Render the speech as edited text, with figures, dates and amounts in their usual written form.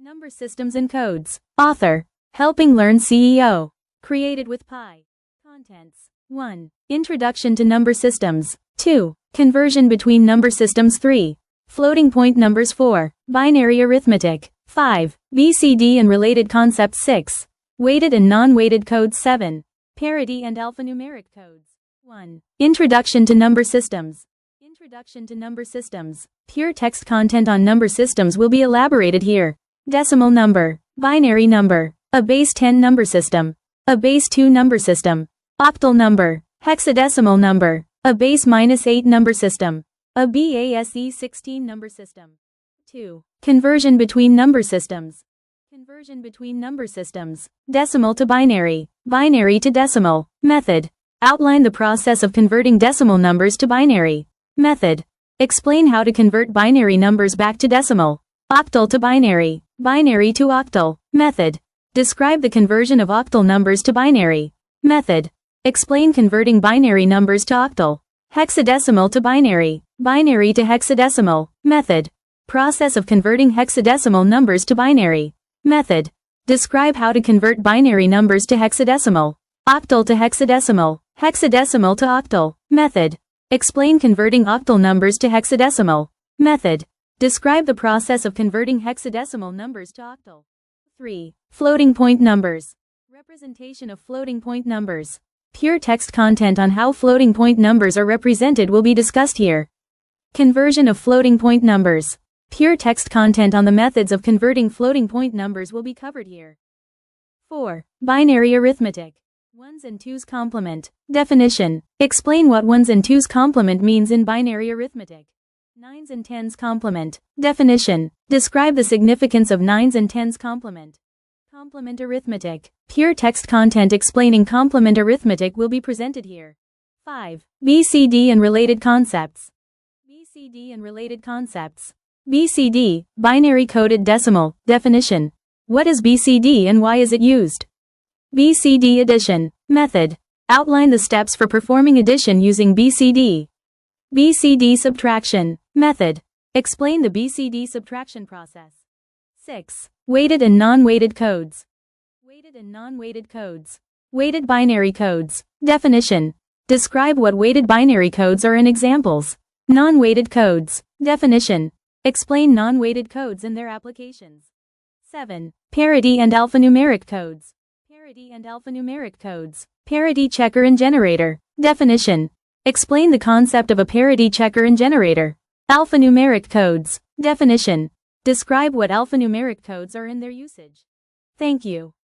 Number Systems and Codes. Author. Helping Learn CEO. Created with Pi. Contents. 1. Introduction to number systems. 2. Conversion between number systems. 3. Floating point numbers. 4. Binary arithmetic. 5. BCD and related concepts. 6. Weighted and non-weighted codes. 7. Parity and alphanumeric codes. 1. Introduction to number systems. Introduction to number systems. Pure text content on number systems will be elaborated here. Decimal number, binary number, a base 10 number system, a base 2 number system, octal number, hexadecimal number, a base -8 number system, a BASE 16 number system. 2. Conversion between number systems. Conversion between number systems. Decimal to binary, binary to decimal. Method. Outline the process of converting decimal numbers to binary. Method. Explain how to convert binary numbers back to decimal. Octal to binary, binary to octal. Method. Describe the conversion of octal numbers to binary. Method. Explain converting binary numbers to octal. Hexadecimal to binary, binary to hexadecimal. Method. Process of converting hexadecimal numbers to binary. Method. Describe how to convert binary numbers to hexadecimal. Octal to hexadecimal, hexadecimal to octal. Method. Explain converting octal numbers to hexadecimal. Method. Describe the process of converting hexadecimal numbers to octal. 3. Floating point numbers. Representation of floating point numbers. Pure text content on how floating point numbers are represented will be discussed here. Conversion of floating point numbers. Pure text content on the methods of converting floating point numbers will be covered here. 4. Binary arithmetic. Ones and twos complement. Definition. Explain what ones and twos complement means in binary arithmetic. Nines and tens complement. Definition. Describe the significance of nines and tens complement. Complement arithmetic. Pure text content explaining complement arithmetic will be presented here. 5. BCD and related concepts. BCD and related concepts. BCD, binary coded decimal. Definition. What is BCD and why is it used? BCD addition. Method. Outline the steps for performing addition using BCD. BCD subtraction. Method. Explain the BCD subtraction process. 6. Weighted and non-weighted codes. Weighted and non-weighted codes. Weighted binary codes. Definition. Describe what weighted binary codes are in examples. Non-weighted codes. Definition. Explain non-weighted codes and their applications. 7. Parity and alphanumeric codes. Parity and alphanumeric codes. Parity checker and generator. Definition. Explain the concept of a parity checker and generator. Alphanumeric codes. Definition. Describe what alphanumeric codes are in their usage. Thank you.